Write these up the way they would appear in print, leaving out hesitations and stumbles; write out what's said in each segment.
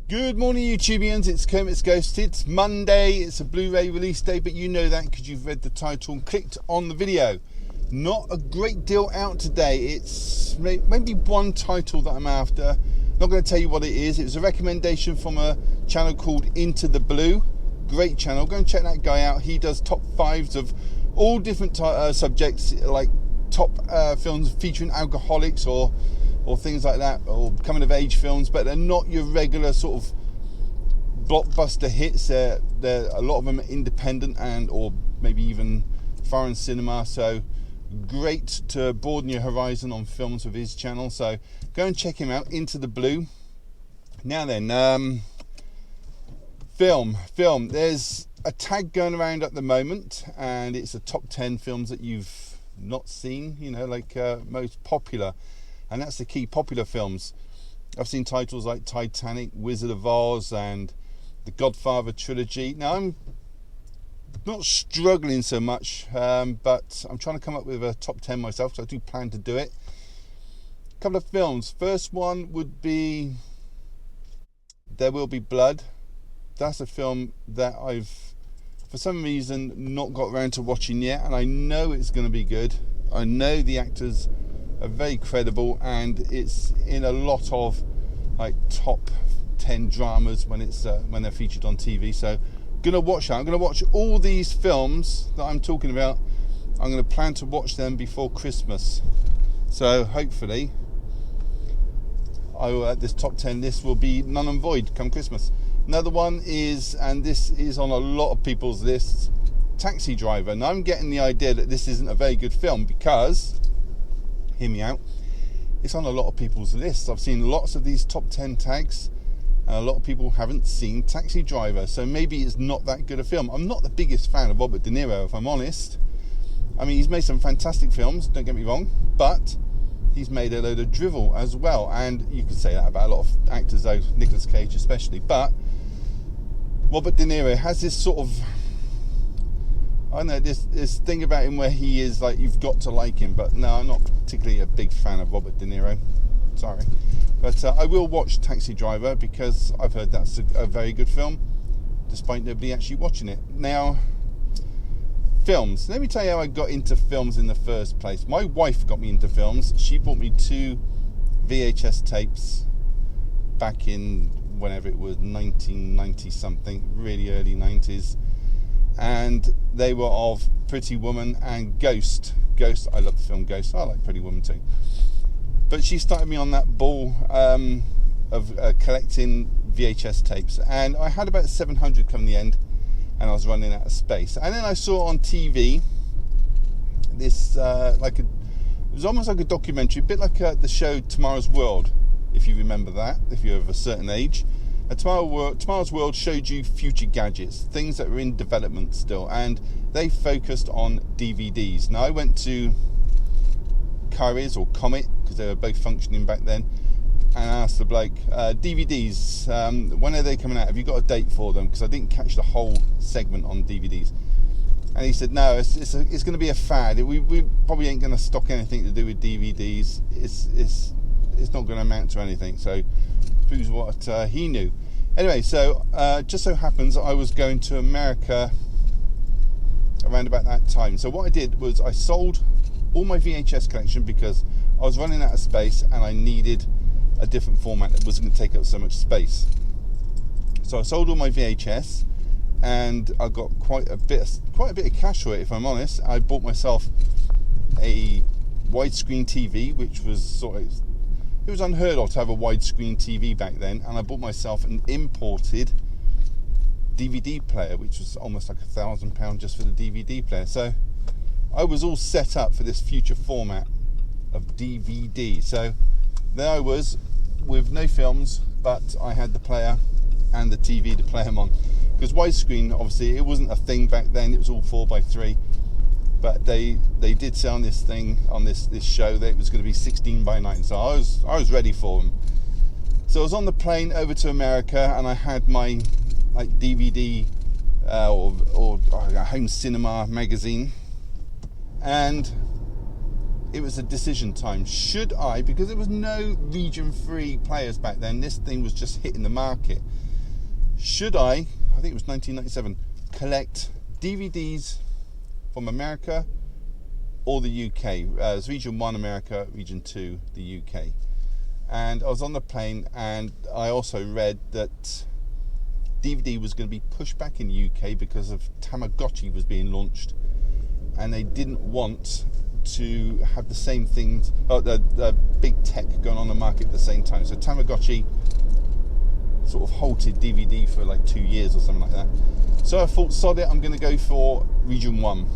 Good morning, YouTubians. It's Kermit's Ghost. It's Monday. It's a Blu-ray release day, but you know that because you've read the title and clicked on the video. Not a great deal out today. It's maybe one title that I'm after. Not going to tell you what it is. It was a recommendation from a channel called Into the Blue. Great channel. Go and check that guy out. He does top fives of all different subjects, like top films featuring alcoholics or things like that, or coming of age films, but they're not your regular sort of blockbuster hits. They're a lot of them are independent and or maybe even foreign cinema. So great to broaden your horizon on films with his channel. So go and check him out, Into the Blue. Now then, film. There's a tag going around at the moment, and it's the top 10 films that you've not seen. You know, like most popular. And that's the key, popular films. I've seen titles like Titanic, Wizard of Oz, and the Godfather trilogy. Now, I'm not struggling so much, but I'm trying to come up with a top 10 myself, so I do plan to do it. A couple of films. First one would be There Will Be Blood. That's a film that I've, for some reason, not got around to watching yet, and I know it's going to be good. I know the actors are very credible, and it's in a lot of like top 10 dramas when they're featured on TV. So gonna watch that. I'm gonna watch all these films that I'm talking about. I'm gonna plan to watch them before Christmas, so hopefully this top 10 list will be none and void come Christmas. Another one is, and this is on a lot of people's lists, Taxi Driver. Now I'm getting the idea that this isn't a very good film because, hear me out, it's on a lot of people's lists. I've seen lots of these top 10 tags, and a lot of people haven't seen Taxi Driver, so maybe it's not that good a film. I'm not the biggest fan of Robert De Niro, if I'm honest. I mean, he's made some fantastic films, don't get me wrong, but he's made a load of drivel as well, and you could say that about a lot of actors though, Nicolas Cage especially, but Robert De Niro has this sort of, I know this thing about him where he is like, you've got to like him, but no, I'm not particularly a big fan of Robert De Niro, sorry, but I will watch Taxi Driver because I've heard that's a very good film despite nobody actually watching it. Now, films, let me tell you how I got into films in the first place. My wife got me into films. She bought me 2 VHS tapes back in whenever it was, 1990 something, really early 90s, and they were of Pretty Woman and Ghost. I love the film Ghost. I like Pretty Woman too. But she started me on that ball of collecting VHS tapes, and I had about 700 come the end, and I was running out of space. And then I saw on TV this it was almost like a documentary, a bit like the show Tomorrow's World, if you remember that, if you're of a certain age. Tomorrow's World showed you future gadgets, things that were in development still, and they focused on DVDs. Now, I went to Currys or Comet, because they were both functioning back then, and I asked the bloke, DVDs, when are they coming out? Have you got a date for them? Because I didn't catch the whole segment on DVDs. And he said, no, it's going to be a fad. We probably ain't going to stock anything to do with DVDs. It's not going to amount to anything. So proves what he knew. Anyway, so just so happens I was going to America around about that time. So what I did was I sold all my VHS collection because I was running out of space and I needed a different format that wasn't going to take up so much space. So I sold all my VHS, and I got quite a bit of cash for it, if I'm honest. I bought myself a widescreen TV, which was it was unheard of to have a widescreen TV back then, and I bought myself an imported DVD player, which was almost like £1,000 just for the DVD player. So I was all set up for this future format of DVD. So there I was with no films, but I had the player and the TV to play them on. Because widescreen, obviously, it wasn't a thing back then. It was all 4:3. But they did say on this thing, on this show, that it was going to be 16:9. So I was ready for them. So I was on the plane over to America, and I had my like DVD or home cinema magazine, and it was a decision time. Should I, because there was no region 3 players back then, this thing was just hitting the market, should I think it was 1997, collect DVDs from America or the UK? It was region 1 America, region 2 the UK. And I was on the plane, and I also read that DVD was going to be pushed back in the UK because of Tamagotchi was being launched, and they didn't want to have the same things, the big tech going on the market at the same time. So Tamagotchi sort of halted DVD for like 2 years or something like that. So I thought, sod it, I'm going to go for region 1.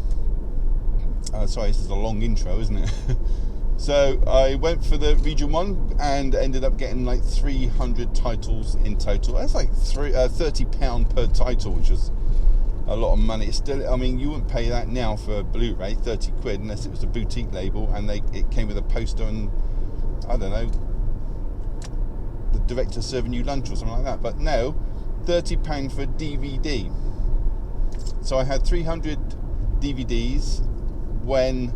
Sorry, this is a long intro, isn't it? So I went for the region 1 and ended up getting like 300 titles in total. That's like £30 per title, which was a lot of money. It's still, I mean, you wouldn't pay that now for a Blu-ray, 30 quid, unless it was a boutique label and it came with a poster and, I don't know, the director serving you lunch or something like that. But no, £30 for a DVD. So I had 300 DVDs when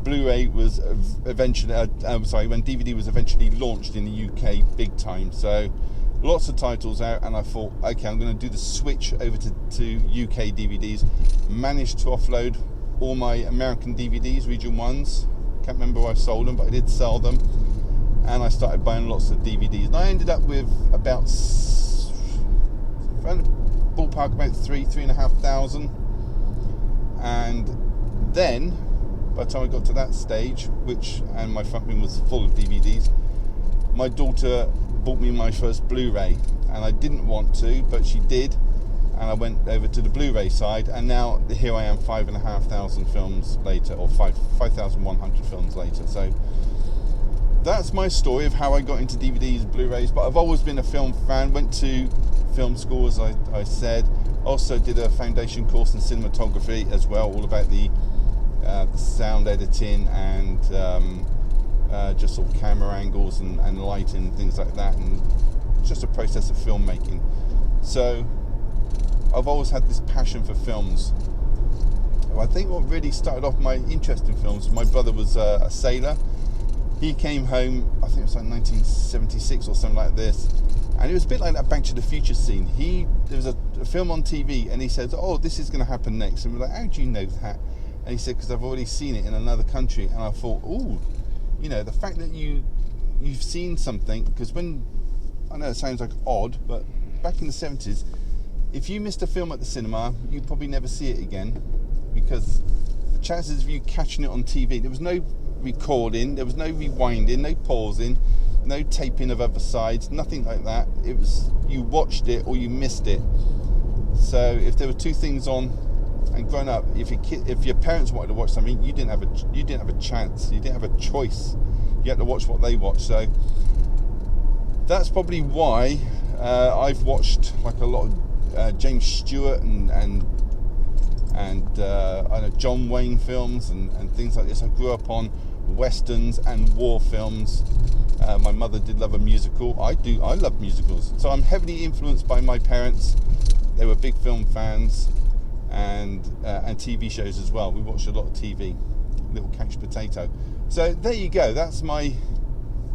Blu-ray was eventually, when DVD was eventually launched in the UK big time. So lots of titles out, and I thought, okay, I'm going to do the switch over to UK DVDs. Managed to offload all my American DVDs, region 1s. Can't remember where I sold them, but I did sell them. And I started buying lots of DVDs. And I ended up with about, ballpark about 3,500. And then, by the time I got to that stage, and my front room was full of DVDs, my daughter bought me my first Blu-ray, and I didn't want to, but she did, and I went over to the Blu-ray side, and now here I am 5,500 films later, or 5,100 films later. So that's my story of how I got into DVDs and Blu-rays. But I've always been a film fan, went to film school, as I said, also did a foundation course in cinematography as well, all about the sound editing and just sort of camera angles and lighting and things like that, and just a process of filmmaking. So I've always had this passion for films. I think what really started off my interest in films, my brother was a sailor. He came home, I think it was like 1976 or something like this, and it was a bit like that Back to the Future scene. There was a film on TV, and he said, oh, this is going to happen next. And we're like, how do you know that? And he said, because I've already seen it in another country. And I thought, oh, you know, the fact that you've seen something, because when, I know it sounds like odd, but back in the 70s, if you missed a film at the cinema, you'd probably never see it again, because the chances of you catching it on TV, there was no recording, there was no rewinding, no pausing, no taping of other sides, nothing like that. It was, you watched it or you missed it. So if there were two things on, and growing up, if your parents wanted to watch something, you didn't have a chance, you didn't have a choice. You had to watch what they watched. So that's probably why I've watched like a lot of James Stewart and I know John Wayne films and things like this. I grew up on westerns and war films. My mother did love a musical. I love musicals. So I'm heavily influenced by my parents. They were big film fans, and TV shows as well. We watched a lot of TV, little couch potato. So there you go. That's my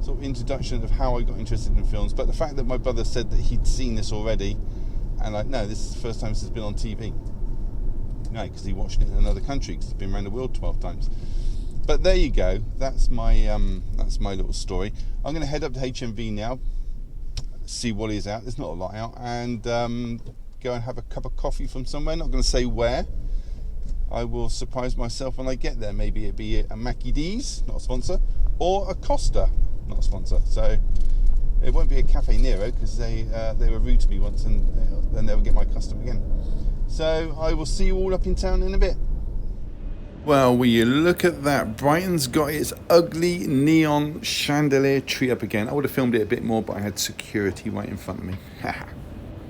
sort of introduction of how I got interested in films. But the fact that my brother said that he'd seen this already, and like, no, this is the first time this has been on TV. No, because he watched it in another country, because it's been around the world 12 times. But there you go. That's my little story. I'm going to head up to HMV now, see what is out. There's not a lot out, and go and have a cup of coffee from somewhere. Not going to say where. I will surprise myself when I get there. Maybe it'll be a Mackie D's, not a sponsor, or a Costa, not a sponsor. So it won't be a Cafe Nero, because they were rude to me once, and they'll never get my custom again. So I will see you all up in town in a bit. Well, will you look at that? Brighton's got its ugly neon chandelier tree up again. I would have filmed it a bit more, but I had security right in front of me.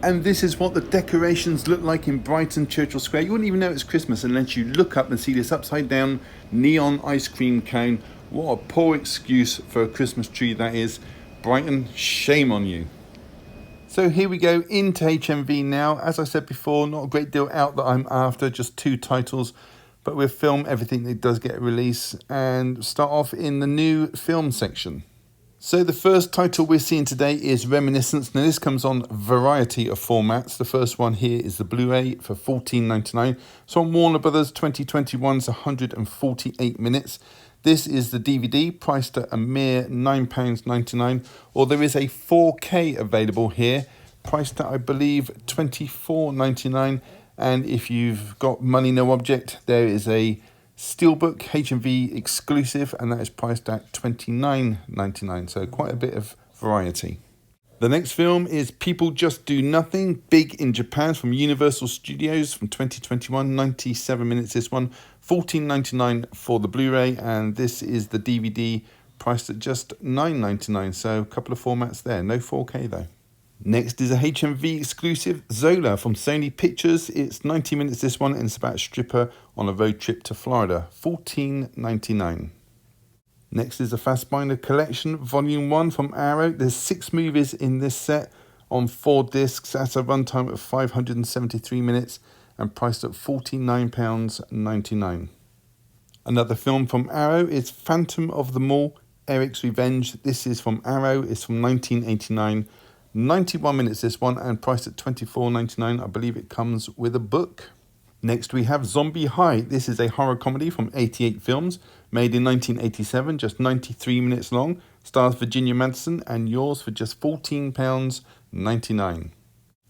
And this is what the decorations look like in Brighton, Churchill Square. You wouldn't even know it's Christmas unless you look up and see this upside down neon ice cream cone. What a poor excuse for a Christmas tree that is. Brighton, shame on you. So here we go into HMV now. As I said before, not a great deal out that I'm after, just two titles. but we'll film everything that does get a release and start off in the new film section. So the first title we're seeing today is Reminiscence. Now this comes on a variety of formats. The first one here is the Blu-ray for $14.99. So on Warner Brothers 2021's 148 minutes. This is the DVD, priced at a mere £9.99. Or there is a 4K available here, priced at I believe $24.99. And if you've got money no object, there is a Steelbook HMV exclusive, and that is priced at $29.99, so quite a bit of variety. The next film is People Just Do Nothing, big in Japan, from Universal Studios from 2021, 97 minutes this one, $14.99 for the Blu-ray, and this is the DVD priced at just $9.99, so a couple of formats there, no 4K though. Next is a HMV exclusive, Zola from Sony Pictures. It's 90 minutes this one, and it's about a stripper on a road trip to Florida. $14.99. Next is a Fassbinder Collection, Volume 1 from Arrow. There's 6 movies in this set on 4 discs at a runtime of 573 minutes and priced at £49.99. Another film from Arrow is Phantom of the Mall, Eric's Revenge. This is from Arrow. It's from 1989. 91 minutes this one, and priced at $24.99. I believe it comes with a book. Next we have Zombie High. This is a horror comedy from 88 Films, made in 1987, just 93 minutes long. Stars Virginia Madsen, and yours for just £14.99.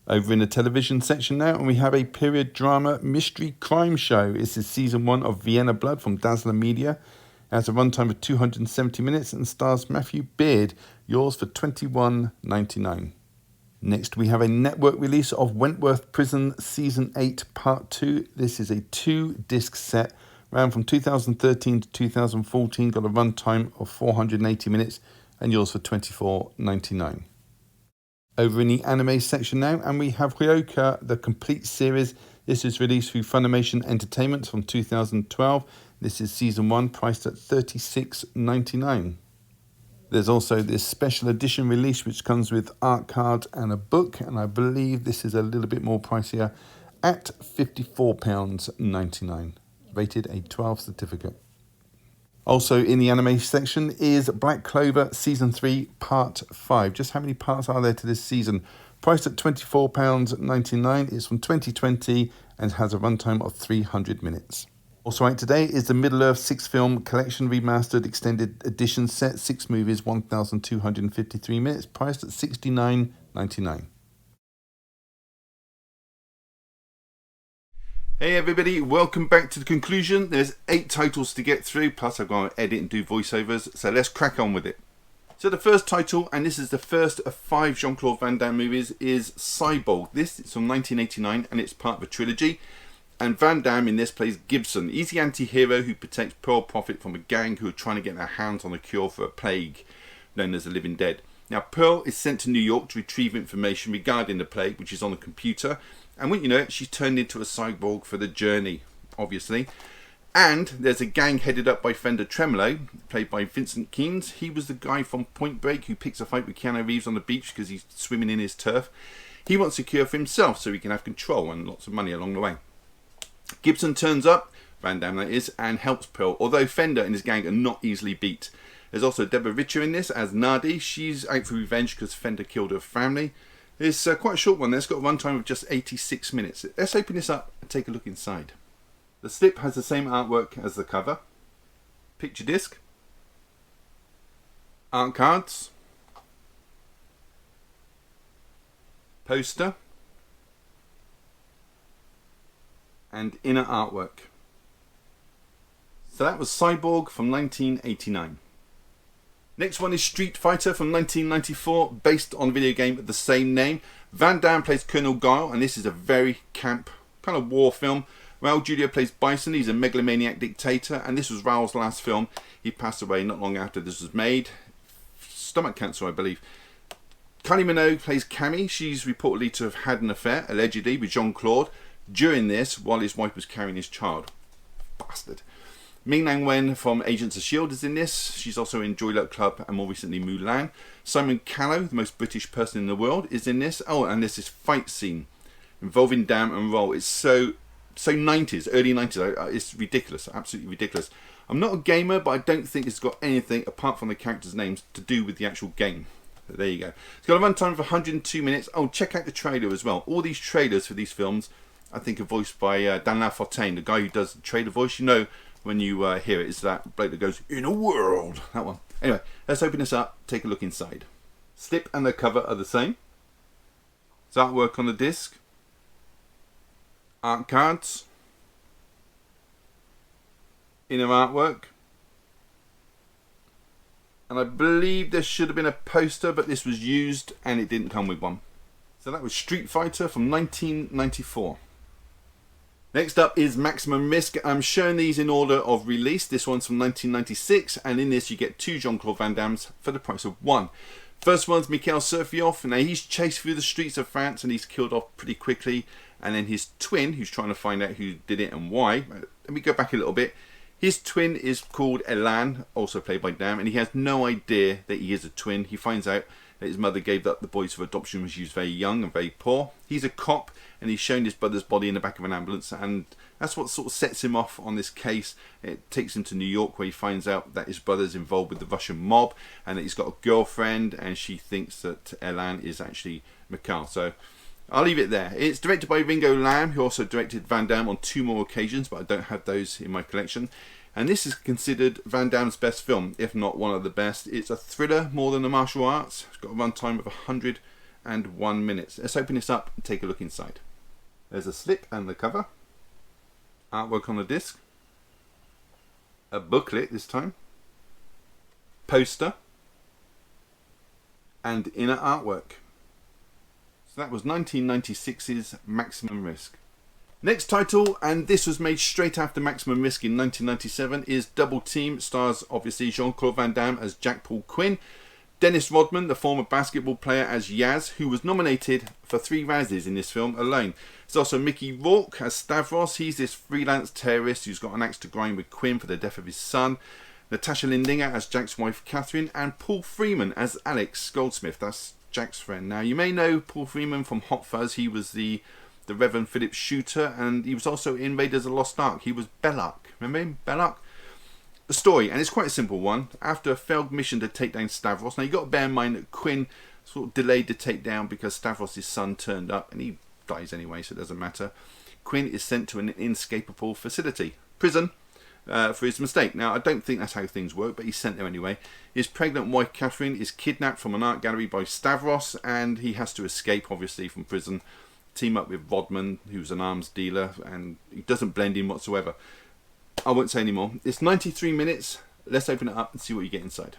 Over in the television section now, and we have a period drama mystery crime show. This is season 1 of Vienna Blood from Dazzler Media. It has a runtime of 270 minutes and stars Matthew Beard, yours for $21.99. Next we have a network release of Wentworth Prison Season 8 Part 2. This is a 2-disc set, ran from 2013 to 2014, got a runtime of 480 minutes and yours for $24.99. Over in the anime section now, and we have Ryoka, the complete series. This is released through Funimation Entertainment from 2012. This is season 1, priced at $36.99. There's also this special edition release which comes with art cards and a book, and I believe this is a little bit more pricier at £54.99, rated a 12 certificate. Also in the anime section is Black Clover Season 3 Part 5. Just how many parts are there to this season? Priced at £24.99. It's from 2020 and has a runtime of 300 minutes. Also out today is the Middle-earth 6-film collection remastered extended edition set, 6 movies, 1,253 minutes, priced at $69.99. Hey everybody, welcome back to the conclusion. There's 8 titles to get through, plus I've got to edit and do voiceovers, so let's crack on with it. So the first title, and this is the first of 5 Jean-Claude Van Damme movies, is Cyborg. This is from 1989 and it's part of a trilogy. And Van Damme in this plays Gibson. He's the anti-hero who protects Pearl Prophet from a gang who are trying to get their hands on a cure for a plague known as the Living Dead. Now Pearl is sent to New York to retrieve information regarding the plague, which is on a computer. And when you know it, she's turned into a cyborg for the journey, obviously. And there's a gang headed up by Fender Tremolo, played by Vincent Keynes. He was the guy from Point Break who picks a fight with Keanu Reeves on the beach because he's swimming in his turf. He wants a cure for himself so he can have control and lots of money along the way. Gibson turns up, Van Damme that is, and helps Pearl, although Fender and his gang are not easily beat. There's also Deborah Richer in this as Nadi. She's out for revenge because Fender killed her family. It's quite a short one. It's got a runtime of just 86 minutes. Let's open this up and take a look inside. The slip has the same artwork as the cover. Picture disc. Art cards. Poster. And inner artwork. So that was Cyborg from 1989. Next one is Street Fighter from 1994, based on a video game of the same name. Van Damme plays Colonel Guile, and this is a very camp kind of war film. Raul Julia plays Bison. He's a megalomaniac dictator, and this was Raul's last film. He passed away not long after this was made. Stomach cancer, I believe. Kylie Minogue plays Cammy. She's reportedly to have had an affair, allegedly, with Jean-Claude during this, while his wife was carrying his child. Bastard. Ming Nang Wen from Agents of S.H.I.E.L.D. is in this. She's also in Joy Luck Club and more recently Mulan. Simon Callow, the most British person in the world, is in this. Oh, and there's this fight scene involving Damme and Roll. It's so so 90s, early 90s. It's ridiculous, absolutely ridiculous. I'm not a gamer, but I don't think it's got anything apart from the characters' names to do with the actual game. So there you go. It's got a runtime of 102 minutes. Oh, check out the trailer as well. All these trailers for these films, I think, are voiced by Dan Fontaine, the guy who does the trailer voice. You know when you hear it, it's that bloke that goes, "In a world," that one. Anyway, let's open this up, take a look inside. Slip and the cover are the same. There's artwork on the disc. Art cards. Inner artwork. And I believe there should have been a poster, but this was used and it didn't come with one. So that was Street Fighter from 1994. Next up is Maximum Risk. I'm showing these in order of release. This one's from 1996, and in this you get 2 Jean-Claude Van Dammes for the price of 1. First one's Mikhail Serfioff. Now he's chased through the streets of France and he's killed off pretty quickly. And then his twin, who's trying to find out who did it and why. Let me go back a little bit. His twin is called Elan, also played by Damme, and he has no idea that he is a twin. He finds out that his mother gave up the boys for adoption when she was very young and very poor. He's a cop, and he's shown his brother's body in the back of an ambulance, and that's what sort of sets him off on this case. It takes him to New York, where he finds out that his brother's involved with the Russian mob, and that he's got a girlfriend, and she thinks that Elan is actually Mikhail. So I'll leave it there. It's directed by Ringo Lam, who also directed Van Damme on 2 more occasions, but I don't have those in my collection. And this is considered Van Damme's best film, if not one of the best. It's a thriller more than a martial arts. It's got a runtime of 101 minutes. Let's open this up and take a look inside. There's a slip and the cover. Artwork on the disc. A booklet this time. Poster. And inner artwork. So that was 1996's Maximum Risk. Next title, and this was made straight after Maximum Risk in 1997, is Double Team. It stars obviously Jean-Claude Van Damme as Jack Paul Quinn, Dennis Rodman, the former basketball player, as Yaz, who was nominated for 3 Razzies in this film alone. There's also Mickey Rourke as Stavros. He's this freelance terrorist who's got an axe to grind with Quinn for the death of his son. Natasha Lindinger as Jack's wife Catherine, and Paul Freeman as Alex Goldsmith. That's Jack's friend. Now you may know Paul Freeman from Hot Fuzz. He was the Reverend Philip Shooter, and he was also in Raiders of the Lost Ark. He was Belloc. Remember him? Belloc? The story, and it's quite a simple one. After a failed mission to take down Stavros, now you've got to bear in mind that Quinn sort of delayed the takedown because Stavros' son turned up, and he dies anyway, so it doesn't matter. Quinn is sent to an inescapable facility, prison, for his mistake. Now, I don't think that's how things work, but he's sent there anyway. His pregnant wife, Catherine, is kidnapped from an art gallery by Stavros, and he has to escape, obviously, from prison. Team up with Rodman, who's an arms dealer, and he doesn't blend in whatsoever. I won't say anymore. It's 93 minutes. Let's open it up and see what you get inside.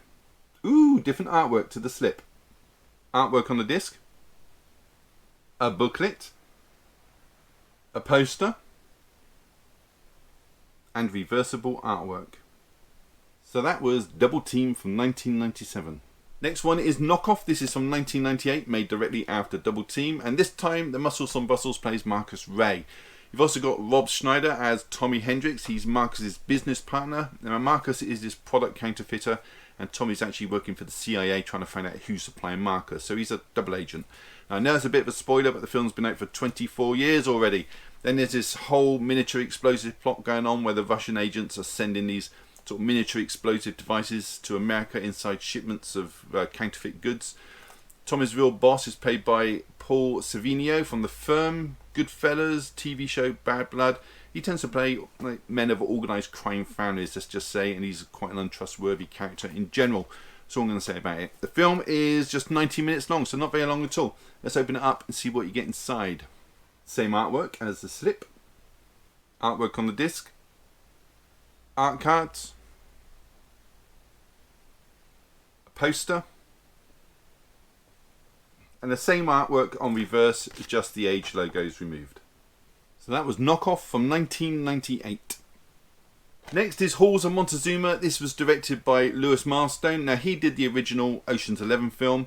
Ooh, different artwork to the slip. Artwork on the disc. A booklet. A poster. And reversible artwork. So that was Double Team from 1997. Next one is Knockoff. This is from 1998, made directly after Double Team, and this time the Muscles on Brussels plays Marcus Ray. You've also got Rob Schneider as Tommy Hendricks. He's Marcus's business partner. Now Marcus is this product counterfeiter, and Tommy's actually working for the CIA trying to find out who's supplying Marcus, so he's a double agent. Now I know it's a bit of a spoiler, but the film's been out for 24 years already. Then there's this whole miniature explosive plot going on where the Russian agents are sending these sort of miniature explosive devices to America inside shipments of counterfeit goods. Tommy's real boss is played by Paul Savino from The Firm, Goodfellas, TV show Bad Blood. He tends to play like men of organised crime families, let's just say, and he's quite an untrustworthy character in general. That's all I'm going to say about it. The film is just 90 minutes long, so not very long at all. Let's open it up and see what you get inside. Same artwork as the slip. Artwork on the disc. Art cards. A poster. And the same artwork on reverse, just the age logos removed. So that was Knockoff from 1998. Next is Halls of Montezuma. This was directed by Louis Milestone. Now he did the original Ocean's 11 film,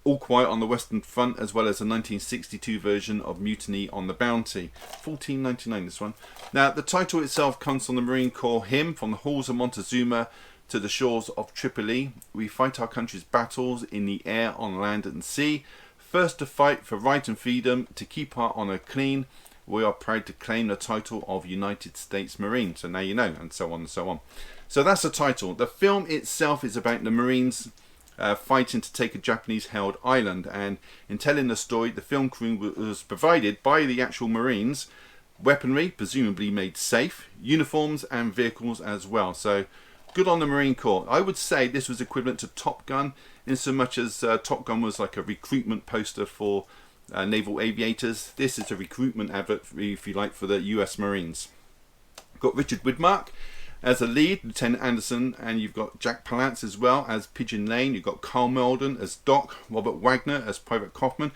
All Quiet on the Western Front, as well as a 1962 version of Mutiny on the Bounty. $14.99 this one. Now the title itself comes from the Marine Corps hymn, From the Halls of Montezuma to the Shores of Tripoli. We fight our country's battles in the air, on land and sea. First to fight for right and freedom, to keep our honour clean. we are proud to claim the title of United States Marine. So now you know, and so on and so on. So that's the title. The film itself is about the Marines fighting to take a Japanese-held island, and in telling the story, the film crew was provided by the actual Marines weaponry, presumably made safe, uniforms and vehicles as well. So good on the Marine Corps. I would say this was equivalent to Top Gun, in so much as Top Gun was like a recruitment poster for naval aviators. This is a recruitment advert, if you like, for the US Marines. Got Richard Widmark as a lead, Lieutenant Anderson, and you've got Jack Palance as well as Pigeon Lane. You've got Carl Malden as Doc, Robert Wagner as Private Kaufman.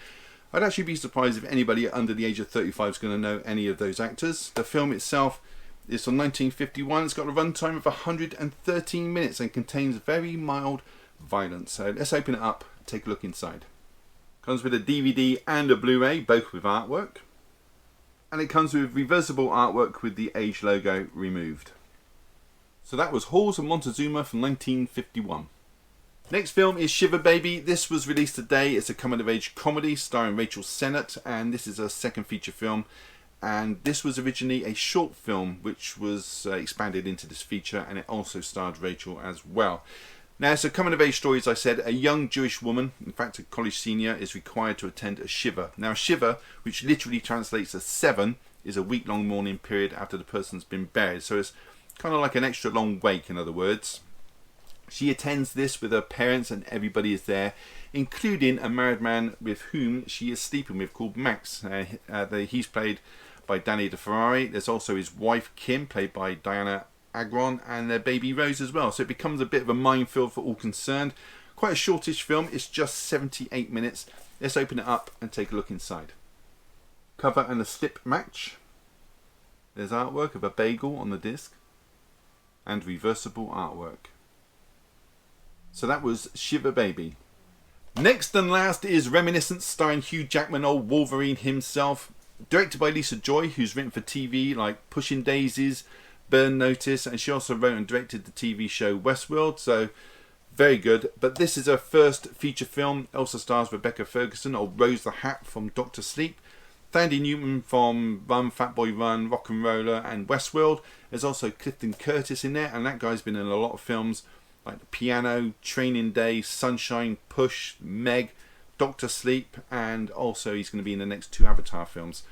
I'd actually be surprised if anybody under the age of 35 is going to know any of those actors. The film itself is from 1951. It's got a runtime of 113 minutes and contains very mild violence. So let's open it up and take a look inside. Comes with a DVD and a Blu-ray, both with artwork. And it comes with reversible artwork with the age logo removed. So that was Halls of Montezuma from 1951. Next film is Shiver Baby. This was released today. It's a coming-of-age comedy starring Rachel Sennott, and this is a second feature film. And this was originally a short film which was expanded into this feature, and it also starred Rachel as well. Now, it's a coming-of-age story, as I said. A young Jewish woman, in fact a college senior, is required to attend a shiva. Now, a shiva, which literally translates as 7, is a week-long mourning period after the person's been buried. So it's kind of like an extra long wake, in other words. She attends this with her parents, and everybody is there, including a married man with whom she is sleeping with called Max. He's played by Danny DeFerrari. There's also his wife Kim, played by Diana Agron, and their baby Rose as well. So it becomes a bit of a minefield for all concerned. Quite a shortish film. It's just 78 minutes. Let's open it up and take a look inside. Cover and a slip match. There's artwork of a bagel on the disc and reversible artwork. So that was Shiver Baby. Next and last is Reminiscence, starring Hugh Jackman, old Wolverine himself. Directed by Lisa Joy, who's written for TV like Pushing Daisies, Burn Notice, and she also wrote and directed the TV show Westworld, so very good. But this is her first feature film. Also stars Rebecca Ferguson, or Rose the Hat from Dr. Sleep, Thandie Newton from Run, Fat Boy Run, Rock and Roller, and Westworld. There's also Clifton Curtis in there, and that guy's been in a lot of films like The Piano, Training Day, Sunshine, Push, Meg, Dr. Sleep, and also he's going to be in the next 2 Avatar films.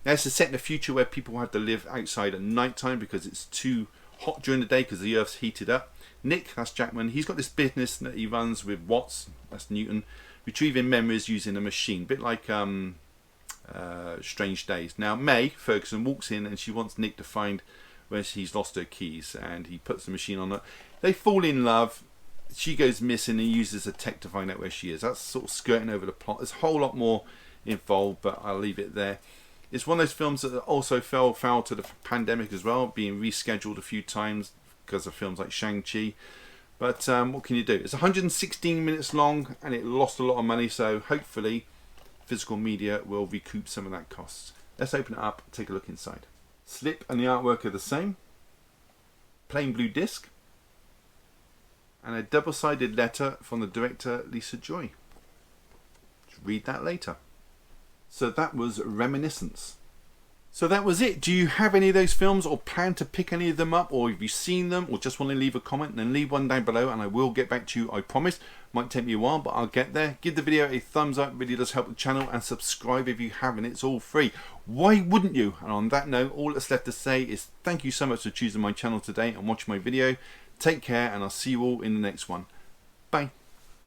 Now, it's set in a future where people have to live outside at night time because it's too hot during the day because the Earth's heated up. Nick, that's Jackman, he's got this business that he runs with Watts, that's Newton, retrieving memories using a machine, a bit like Strange Days. Now, May Ferguson walks in and she wants Nick to find where she's lost her keys, and he puts the machine on her. They fall in love. She goes missing and he uses a tech to find out where she is. That's sort of skirting over the plot. There's a whole lot more involved, but I'll leave it there. It's one of those films that also fell foul to the pandemic as well, being rescheduled a few times because of films like Shang-Chi. But what can you do? It's 116 minutes long and it lost a lot of money, so hopefully physical media will recoup some of that cost. Let's open it up, take a look inside. Slip and the artwork are the same. Plain blue disc. And a double-sided letter from the director Lisa Joy. Read that later. So that was Reminiscence. So that was it. Do you have any of those films or plan to pick any of them up, or have you seen them or just want to leave a comment? Then leave one down below and I will get back to you, I promise. Might take me a while, but I'll get there. Give the video a thumbs up, really does help the channel, and subscribe if you haven't. It's all free. Why wouldn't you? And on that note, all that's left to say is thank you so much for choosing my channel today and watching my video. Take care, and I'll see you all in the next one. Bye.